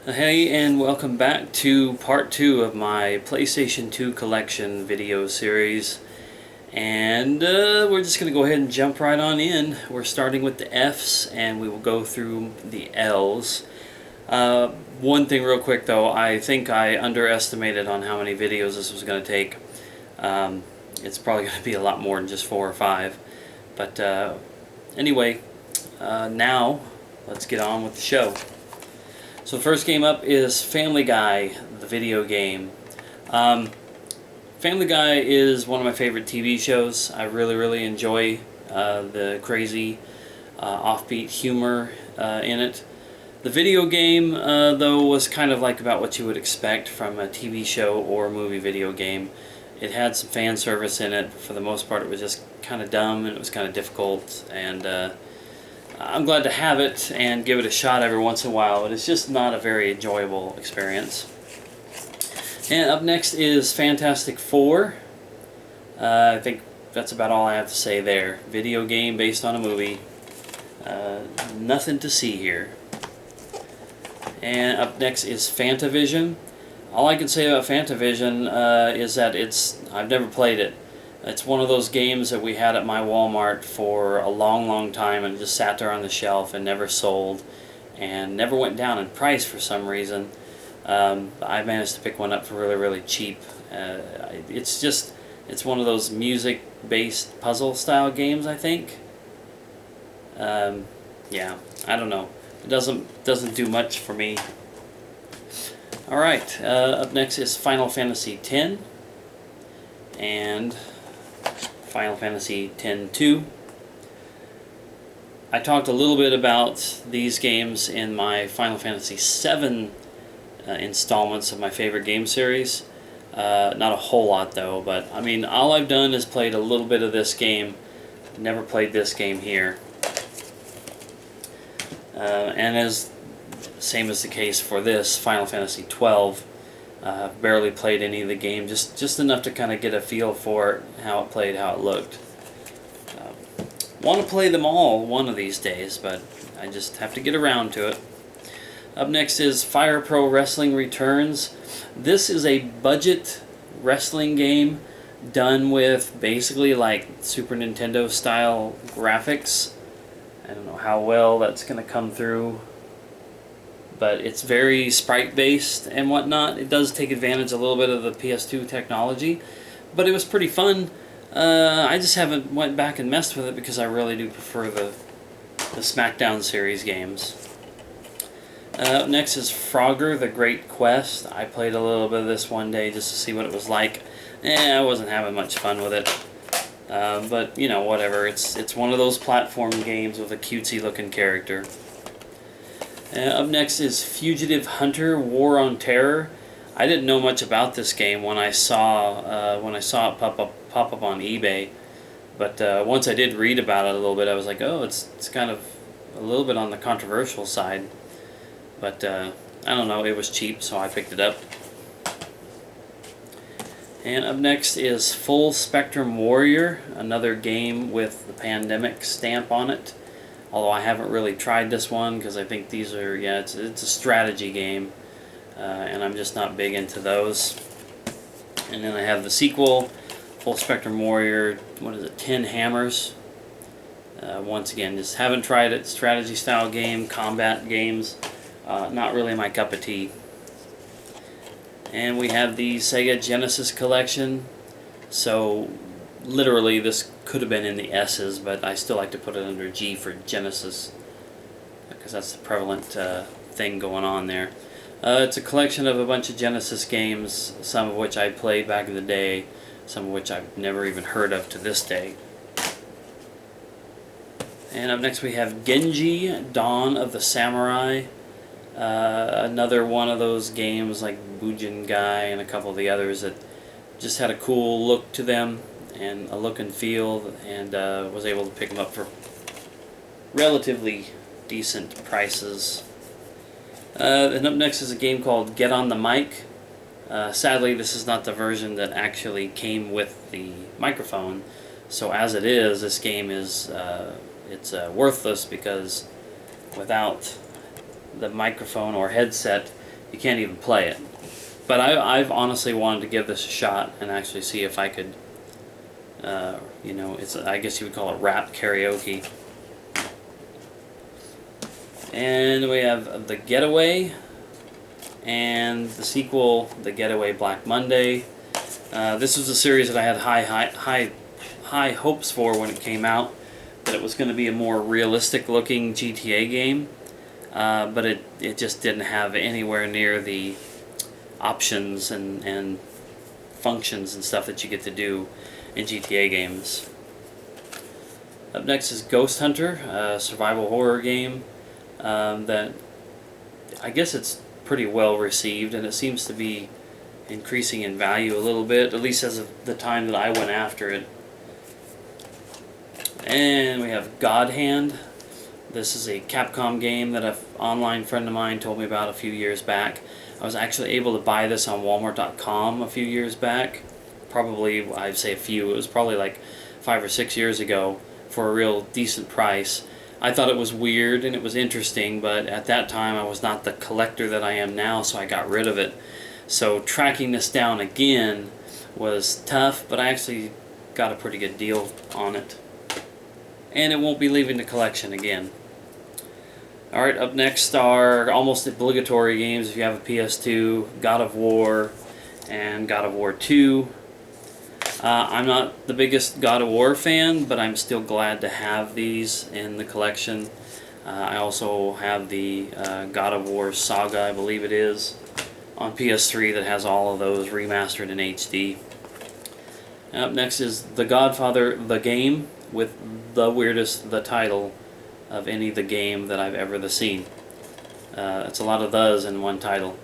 Hey, and welcome back to part 2 of my PlayStation 2 collection video series. And we're just going to go ahead and jump right on in. We're starting with the F's and we will go through the L's. One thing real quick though, I think I underestimated on how many videos this was going to take. It's probably going to be a lot more than just 4 or 5. But anyway, now let's get on with the show. So the first game up is Family Guy, the video game. Family Guy is one of my favorite TV shows. I really enjoy the crazy, offbeat humor in it. The video game, though, was kind of like about what you would expect from a TV show or movie video game. It had some fan service in it. For the most part, it was just kind of dumb and it was kind of difficult, and I'm glad to have it and give it a shot every once in a while, but it's just not a very enjoyable experience. And up next is Fantastic Four. I think that's about all I have to say there. Video game based on a movie. Nothing to see here. And up next is Fantavision. All I can say about Fantavision is that I've never played it. It's one of those games that we had at my Walmart for a long time and just sat there on the shelf and never sold and never went down in price for some reason. I managed to pick one up for really cheap. It's one of those music-based puzzle-style games, I think. Yeah, I don't know. It doesn't do much for me. All right, up next is Final Fantasy X and Final Fantasy X-2. I talked a little bit about these games in my Final Fantasy VII installments of my favorite game series. Not a whole lot though, but I mean, all I've done is played a little bit of this game. Never played this game here. And same as the case for this, Final Fantasy XII. Barely played any of the game, just enough to kind of get a feel for how it played, how it looked. Want to play them all one of these days, but I just have to get around to it. Up next is Fire Pro Wrestling Returns. This is a budget wrestling game done with basically like Super Nintendo style graphics. I don't know how well that's going to come through, but it's very sprite-based and whatnot. It does take advantage a little bit of the PS2 technology, but it was pretty fun. I just haven't went back and messed with it because I really do prefer the SmackDown series games. Up next is Frogger, The Great Quest. I played a little bit of this one day just to see what it was like. I wasn't having much fun with it. But, you know, whatever. It's one of those platform games with a cutesy-looking character. Up next is Fugitive Hunter: War on Terror. I didn't know much about this game when I saw it pop up on eBay, but once I did read about it a little bit, I was like, oh, it's kind of a little bit on the controversial side. But I don't know, it was cheap, so I picked it up. And up next is Full Spectrum Warrior, another game with the pandemic stamp on it. Although I haven't really tried this one because I think these are, it's a strategy game, and I'm just not big into those. And then I have the sequel, Full Spectrum Warrior, 10 Hammers. Once again, just haven't tried it. Strategy style game, combat games, not really my cup of tea. And we have the Sega Genesis Collection. So literally this could have been in the S's, but I still like to put it under G for Genesis because that's the prevalent thing going on there. It's a collection of a bunch of Genesis games, some of which I played back in the day, some of which I've never even heard of to this day. And up next we have Genji, Dawn of the Samurai. Another one of those games like Bujin Guy and a couple of the others that just had a cool look to them and a look and feel, and was able to pick them up for relatively decent prices. And up next is a game called Get on the Mic. Sadly, this is not the version that actually came with the microphone, so as it is, this game is worthless because without the microphone or headset, you can't even play it. But I've honestly wanted to give this a shot and actually see if I could, you know, I guess you would call it rap karaoke. And we have The Getaway and the sequel, The Getaway Black Monday. This was a series that I had high hopes for when it came out, that it was going to be a more realistic looking GTA game, but it just didn't have anywhere near the options and functions and stuff that you get to do in GTA games. Up next is Ghost Hunter, a survival horror game that I guess it's pretty well received, and it seems to be increasing in value a little bit, at least as of the time that I went after it. And we have God Hand. This is a Capcom game that an online friend of mine told me about a few years back. I was actually able to buy this on Walmart.com a few years back. Probably, I'd say a few, it was probably like 5 or 6 years ago, for a real decent price. I thought it was weird and it was interesting, but at that time I was not the collector that I am now, so I got rid of it. So tracking this down again was tough, but I actually got a pretty good deal on it. And it won't be leaving the collection again. Alright, up next are almost obligatory games if you have a PS2, God of War and God of War 2. I'm not the biggest God of War fan, but I'm still glad to have these in the collection. I also have the God of War Saga, I believe it is, on PS3 that has all of those remastered in HD. Up next is The Godfather, the game, with the title of any of the game that I've ever seen. It's a lot of thes in one title.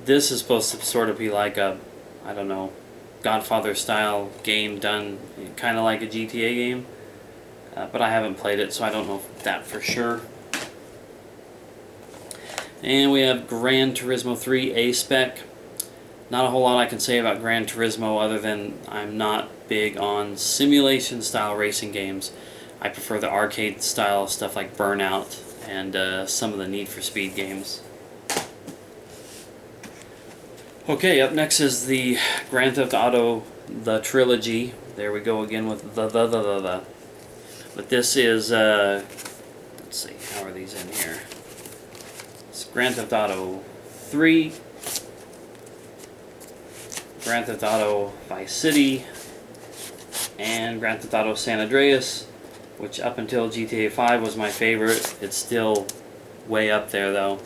This is supposed to sort of be like a, I don't know, Godfather style game done kind of like a GTA game, but I haven't played it, so I don't know that for sure. And we have Gran Turismo 3 A-Spec. Not a whole lot I can say about Gran Turismo other than I'm not big on simulation style racing games. I prefer the arcade style stuff like Burnout and some of the Need for Speed games. Okay, up next is the Grand Theft Auto, the trilogy. There we go again with the. But this is, let's see, how are these in here? It's Grand Theft Auto 3, Grand Theft Auto Vice City, and Grand Theft Auto San Andreas, which up until GTA 5 was my favorite. It's still way up there though.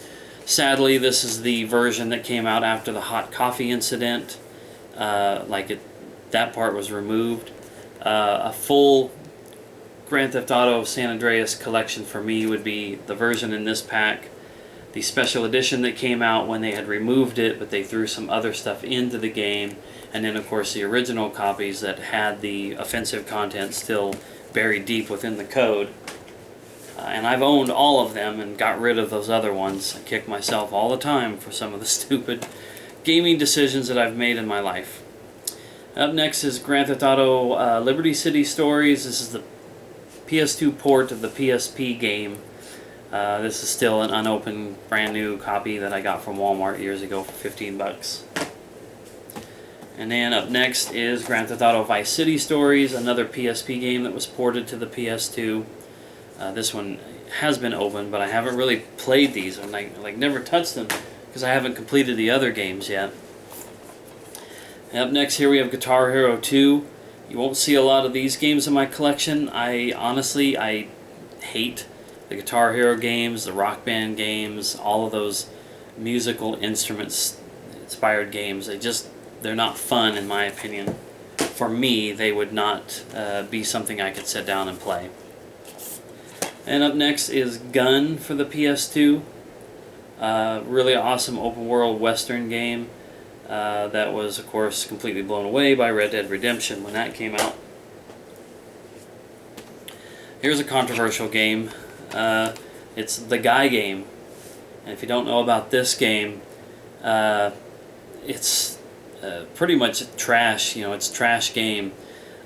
Sadly, this is the version that came out after the hot coffee incident. That part was removed. A full Grand Theft Auto San Andreas collection for me would be the version in this pack, the special edition that came out when they had removed it, but they threw some other stuff into the game, and then of course the original copies that had the offensive content still buried deep within the code. And I've owned all of them and got rid of those other ones. I kick myself all the time for some of the stupid gaming decisions that I've made in my life. Up next is Grand Theft Auto Liberty City Stories. This is the PS2 port of the PSP game. This is still an unopened brand new copy that I got from Walmart years ago for 15 bucks. And then up next is Grand Theft Auto Vice City Stories, another PSP game that was ported to the PS2. This one has been opened, but I haven't really played these. I'm never touched them because I haven't completed the other games yet. And up next here we have Guitar Hero 2. You won't see a lot of these games in my collection. I hate the Guitar Hero games, the Rock Band games, all of those musical instruments inspired games. They're not fun in my opinion. For me, they would not be something I could sit down and play. And up next is Gun for the PS2. Really awesome open world western game that was of course completely blown away by Red Dead Redemption when that came out. Here's a controversial game. It's the Guy game. And if you don't know about this game, it's pretty much trash. You know, it's a trash game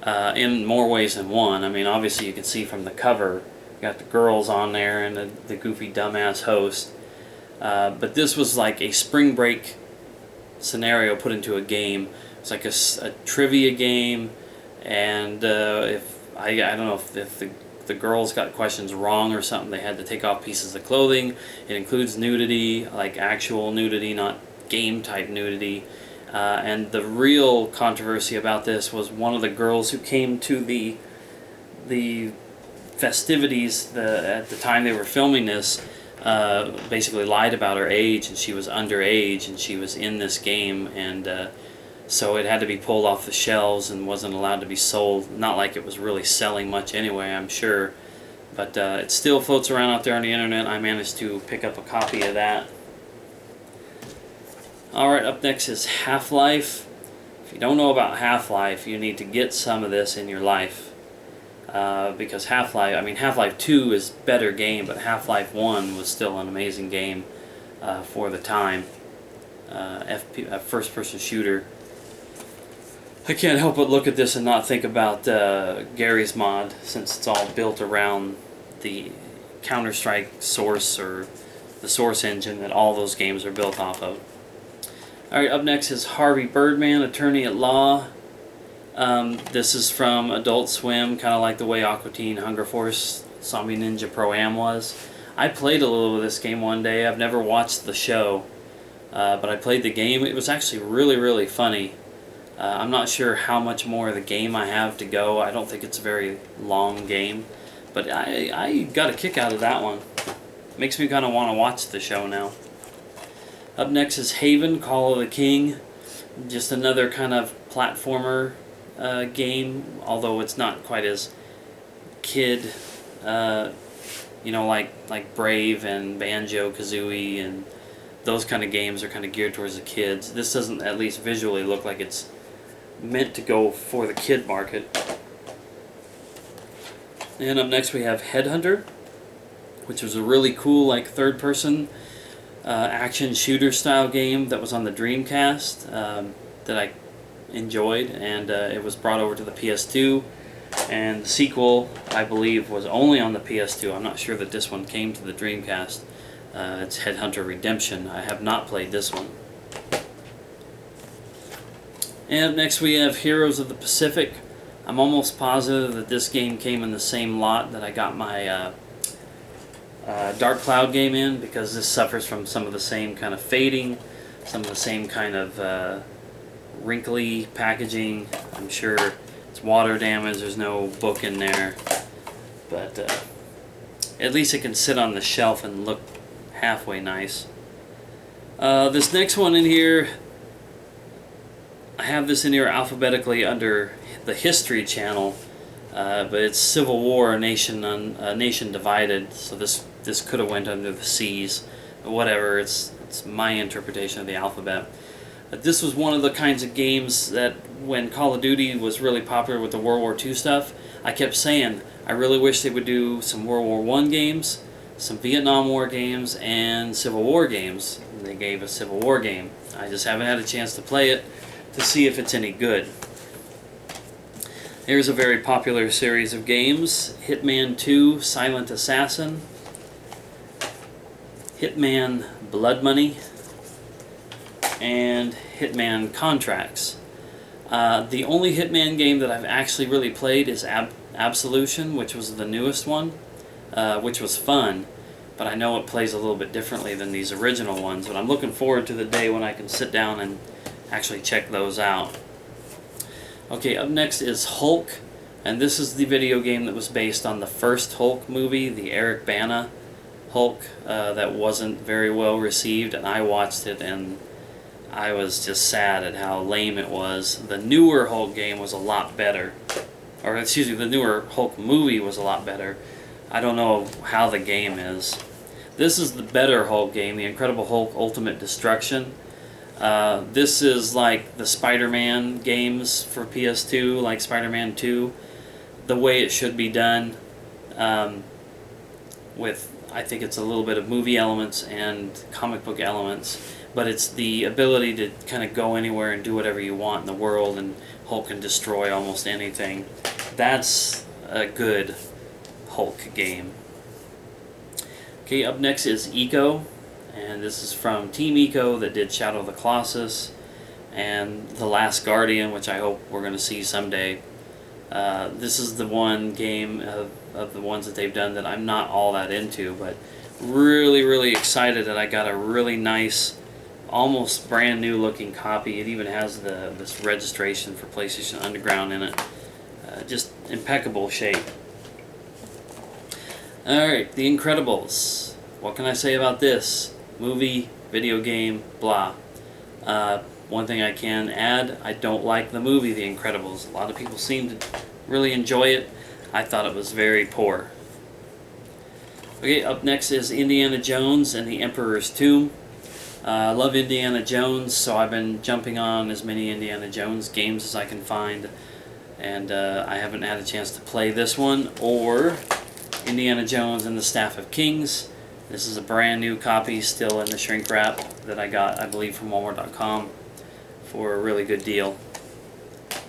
in more ways than one. I mean, obviously you can see from the cover, you got the girls on there and the goofy dumbass host. But this was like a spring break scenario put into a game. It's like a trivia game, and if I don't know if the girls got questions wrong or something, they had to take off pieces of clothing. It includes nudity, like actual nudity, not game type nudity. And the real controversy about this was one of the girls who came to the festivities at the time they were filming this basically lied about her age, and she was underage, and she was in this game, and so it had to be pulled off the shelves and wasn't allowed to be sold. Not like it was really selling much anyway, I'm sure, but it still floats around out there on the internet. I managed to pick up a copy of that. Alright, up next is Half-Life. If you don't know about Half-Life, you need to get some of this in your life. Because Half-Life 2 is a better game, but Half-Life 1 was still an amazing game for the time. First-person shooter. I can't help but look at this and not think about Gary's mod, since it's all built around the Counter-Strike source, or the source engine that all those games are built off of. Alright, up next is Harvey Birdman, Attorney at Law. This is from Adult Swim, kind of like the way Aqua Teen Hunger Force Zombie Ninja Pro-Am was. I played a little of this game one day. I've never watched the show, but I played the game. It was actually really, really funny. I'm not sure how much more of the game I have to go. I don't think it's a very long game, but I got a kick out of that one. Makes me kind of want to watch the show now. Up next is Haven, Call of the King. Just another kind of platformer game, although it's not quite as kid, like Brave and Banjo-Kazooie, and those kind of games are kind of geared towards the kids. This doesn't, at least visually, look like it's meant to go for the kid market. And up next we have Headhunter, which was a really cool, like, third-person action shooter style game that was on the Dreamcast that I enjoyed, and it was brought over to the PS2, and the sequel, I believe, was only on the PS2. I'm not sure that this one came to the Dreamcast. It's Headhunter Redemption. I have not played this one. And up next we have Heroes of the Pacific. I'm almost positive that this game came in the same lot that I got my Dark Cloud game in, because this suffers from some of the same kind of fading, some of the same kind of wrinkly packaging. I'm sure it's water damage, there's no book in there, but at least it can sit on the shelf and look halfway nice. This next one in here, I have this in here alphabetically under the History channel, but it's Civil War, a nation divided, so this could have went under the C's, but whatever, it's my interpretation of the alphabet. This was one of the kinds of games that when Call of Duty was really popular with the World War II stuff, I kept saying, I really wish they would do some World War I games, some Vietnam War games, and Civil War games. And they gave a Civil War game. I just haven't had a chance to play it to see if it's any good. Here's a very popular series of games: Hitman 2, Silent Assassin, Hitman Blood Money, and Hitman Contracts. The only Hitman game that I've actually really played is Absolution, which was the newest one, which was fun, but I know it plays a little bit differently than these original ones, but I'm looking forward to the day when I can sit down and actually check those out. Okay, up next is Hulk, and this is the video game that was based on the first Hulk movie, the Eric Bana Hulk, that wasn't very well received, and I watched it and I was just sad at how lame it was. The newer Hulk game was a lot better. Or, excuse me, the newer Hulk movie was a lot better. I don't know how the game is. This is the better Hulk game, the Incredible Hulk Ultimate Destruction. This is like the Spider-Man games for PS2, like Spider-Man 2. The way it should be done, with, I think it's a little bit of movie elements and comic book elements. But it's the ability to kind of go anywhere and do whatever you want in the world, and Hulk can destroy almost anything. That's a good Hulk game. Okay, up next is Eco, and this is from Team Eco that did Shadow of the Colossus and The Last Guardian, which I hope we're going to see someday. This is the one game of the ones that they've done that I'm not all that into, but really excited that I got a really nice, almost brand new looking copy. It even has this registration for PlayStation Underground in it. Just impeccable shape. Alright, The Incredibles. What can I say about this? Movie, video game, blah. One thing I can add, I don't like the movie The Incredibles. A lot of people seem to really enjoy it. I thought it was very poor. Okay, up next is Indiana Jones and the Emperor's Tomb. I love Indiana Jones, so I've been jumping on as many Indiana Jones games as I can find. And I haven't had a chance to play this one, or Indiana Jones and the Staff of Kings. This is a brand new copy, still in the shrink wrap, that I got, I believe, from Walmart.com for a really good deal.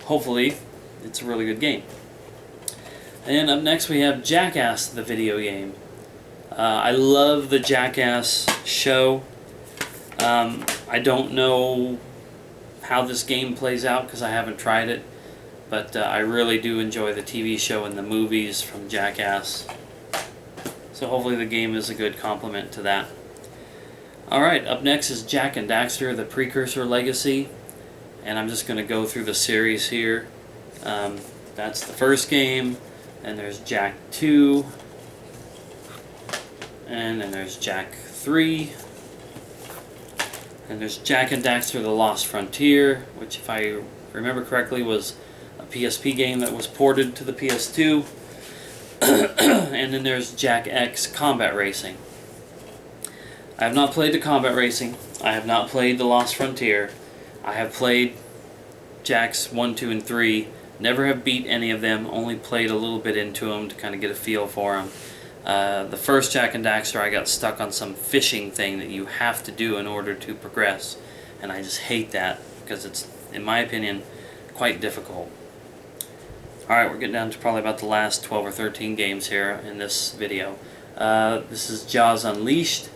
Hopefully, it's a really good game. And up next we have Jackass, the video game. I love the Jackass show. I don't know how this game plays out because I haven't tried it, but I really do enjoy the TV show and the movies from Jackass. So hopefully the game is a good complement to that. Alright, up next is Jak and Daxter, the Precursor Legacy. And I'm just going to go through the series here. That's the first game, and there's Jak 2, and then there's Jak 3, and there's Jak and Daxter, the Lost Frontier, which, if I remember correctly, was a PSP game that was ported to the PS2. And then there's Jak X Combat Racing. I have not played the Combat Racing. I have not played the Lost Frontier. I have played Jaks 1, 2, and 3. Never have beat any of them. Only played a little bit into them to kind of get a feel for them. The first Jak and Daxter, I got stuck on some fishing thing that you have to do in order to progress. And I just hate that because it's, in my opinion, quite difficult. Alright, we're getting down to probably about the last 12 or 13 games here in this video. This is Jaws Unleashed.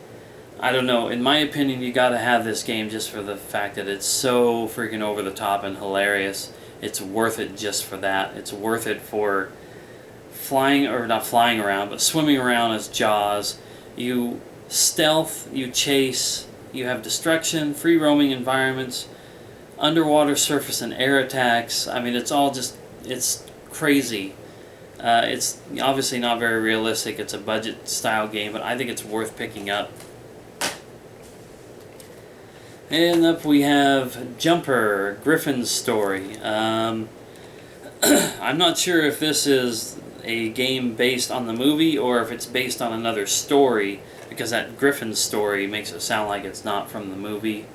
I don't know, in my opinion, you gotta have this game just for the fact that it's so freaking over the top and hilarious. It's worth it just for that. It's worth it for flying, or not flying around, but swimming around as Jaws. You stealth, you chase, you have destruction, free roaming environments, underwater surface and air attacks. I mean, it's all just, it's crazy. It's obviously not very realistic. It's a budget style game, but I think it's worth picking up. And up we have Jumper, Griffin's Story. I'm not sure if this is a game based on the movie or if it's based on another story, because that Griffin's Story makes it sound like it's not from the movie,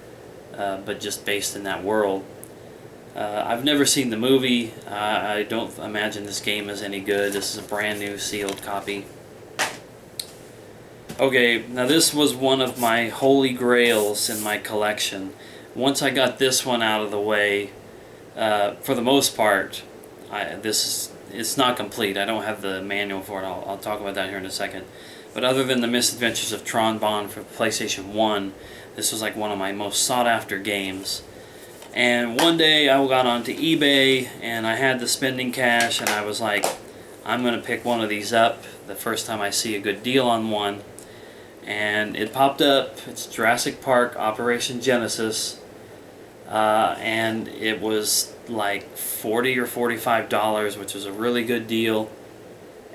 but just based in that world. I've never seen the movie. I don't imagine this game is any good. This is a brand new sealed copy. Okay, now this was one of my holy grails in my collection. Once I got this one out of the way, for the most part, it's not complete. I don't have the manual for it. I'll talk about that here in a second. But other than the Misadventures of Tron Bonne for PlayStation 1, this was like one of my most sought after games. And one day I got onto eBay and I had the spending cash and I was like, I'm going to pick one of these up the first time I see a good deal on one. And it popped up. It's Jurassic Park Operation Genesis, and it was like $40 or $45, which was a really good deal.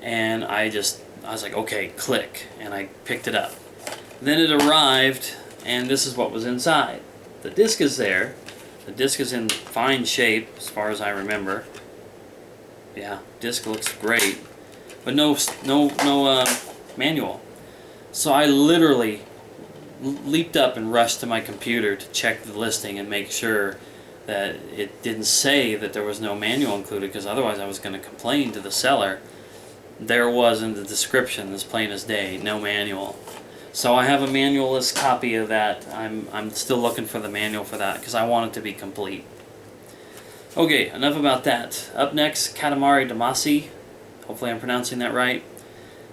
And I was like, okay, click, and I picked it up. Then it arrived, and this is what was inside. The disc is there. The disc is in fine shape, as far as I remember. Yeah, disc looks great, but no manual. So I literally leaped up and rushed to my computer to check the listing and make sure that it didn't say that there was no manual included, because otherwise I was going to complain to the seller. There was in the description, as plain as day, no manual. So I have a manual-less copy of that. I'm still looking for the manual for that because I want it to be complete. Okay, enough about that. Up next, Katamari Damacy. Hopefully I'm pronouncing that right.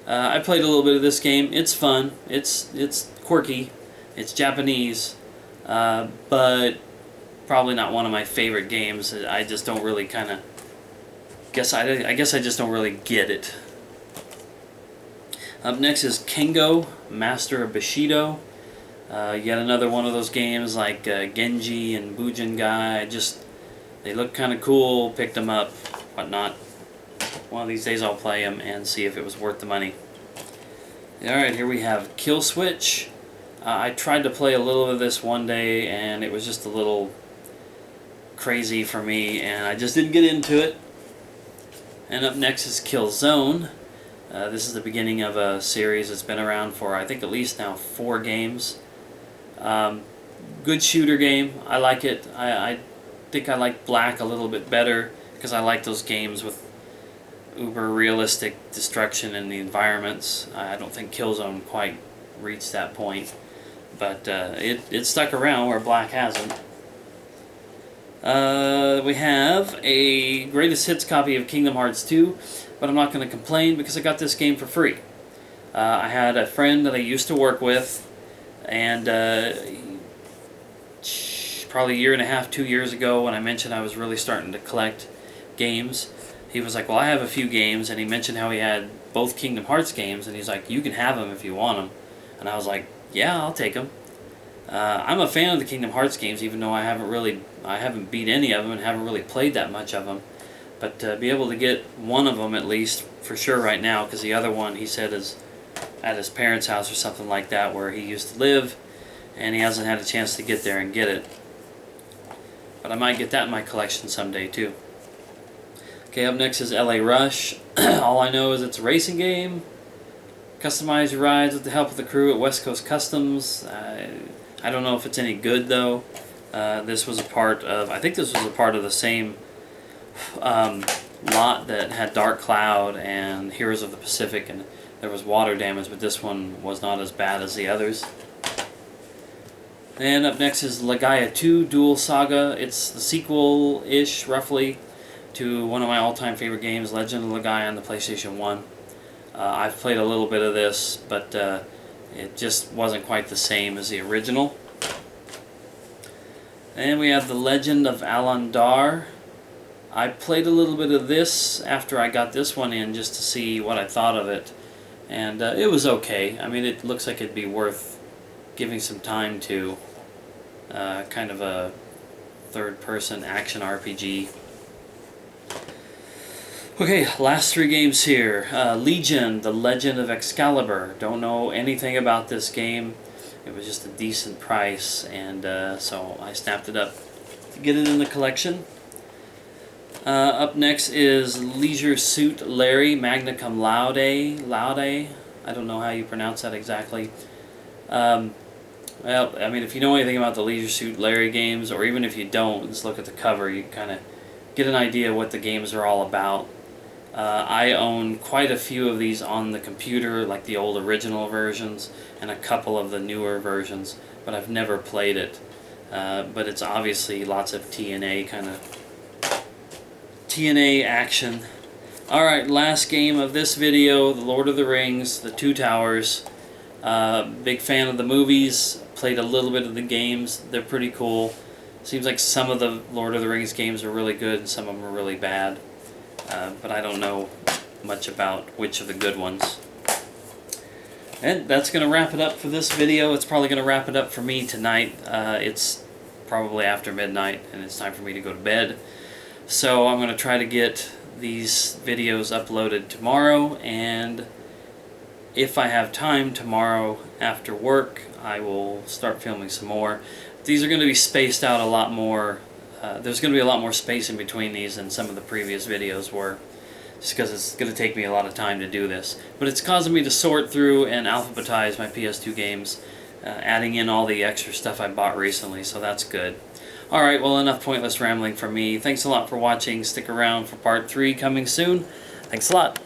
I played a little bit of this game. It's fun. It's quirky. It's Japanese, but probably not one of my favorite games. I just don't really kind of I guess I just don't really get it. Up next is Kengo, Master of Bushido. Yet another one of those games like Genji and Bujingai. They look kind of cool. Picked them up, whatnot. One of these days I'll play them and see if it was worth the money. Alright, here we have Kill Switch. I tried to play a little of this one day and it was just a little crazy for me and I just didn't get into it. And up next is Kill Zone. This is the beginning of a series that's been around for I think at least now 4 games. Good shooter game. I like it. I think I like Black a little bit better because I like those games with uber realistic destruction in the environments. I don't think Killzone quite reached that point, but it stuck around where Black hasn't. We have a greatest hits copy of Kingdom Hearts 2, but I'm not going to complain because I got this game for free. I had a friend that I used to work with, and probably a year and a half, 2 years ago, when I mentioned I was really starting to collect games, he was like, well, I have a few games, and he mentioned how he had both Kingdom Hearts games, and he's like, you can have them if you want them. And I was like, yeah, I'll take them. I'm a fan of the Kingdom Hearts games, even though I haven't beat any of them and haven't really played that much of them. But to be able to get one of them at least, for sure right now, because the other one, he said, is at his parents' house or something like that, where he used to live, and he hasn't had a chance to get there and get it. But I might get that in my collection someday, too. Okay, up next is LA Rush. All I know is it's a racing game. Customize your rides with the help of the crew at West Coast Customs. I don't know if it's any good, though. This was a part of, I think this was a part of the same lot that had Dark Cloud and Heroes of the Pacific, and there was water damage, but this one was not as bad as the others. And up next is Legaia 2 Dual Saga. It's the sequel-ish, roughly, to one of my all-time favorite games, Legend of Legaia on the PlayStation 1. I've played a little bit of this, but it just wasn't quite the same as the original. And we have The Legend of Alandar. I played a little bit of this after I got this one in just to see what I thought of it. And it was okay. I mean, it looks like it'd be worth giving some time to. Kind of a third-person action RPG. Okay, last 3 games here. Legion, The Legend of Excalibur. Don't know anything about this game. It was just a decent price, and so I snapped it up to get it in the collection. Up next is Leisure Suit Larry, Magna Cum Laude. I don't know how you pronounce that exactly. Well, I mean, if you know anything about the Leisure Suit Larry games, or even if you don't, just look at the cover, you kind of get an idea what the games are all about. I own quite a few of these on the computer, like the old original versions, and a couple of the newer versions, but I've never played it. But it's obviously lots of TNA action. Alright, last game of this video, The Lord of the Rings, The Two Towers. Big fan of the movies, played a little bit of the games, they're pretty cool. Seems like some of the Lord of the Rings games are really good and some of them are really bad. But I don't know much about which of the good ones. And that's going to wrap it up for this video. It's probably going to wrap it up for me tonight. It's probably after midnight and it's time for me to go to bed. So I'm going to try to get these videos uploaded tomorrow, and if I have time tomorrow after work, I will start filming some more. These are going to be spaced out a lot more. There's going to be a lot more space in between these than some of the previous videos were, just because it's going to take me a lot of time to do this. But it's causing me to sort through and alphabetize my PS2 games, adding in all the extra stuff I bought recently, so that's good. Alright, well, enough pointless rambling from me. Thanks a lot for watching. Stick around for part 3 coming soon. Thanks a lot.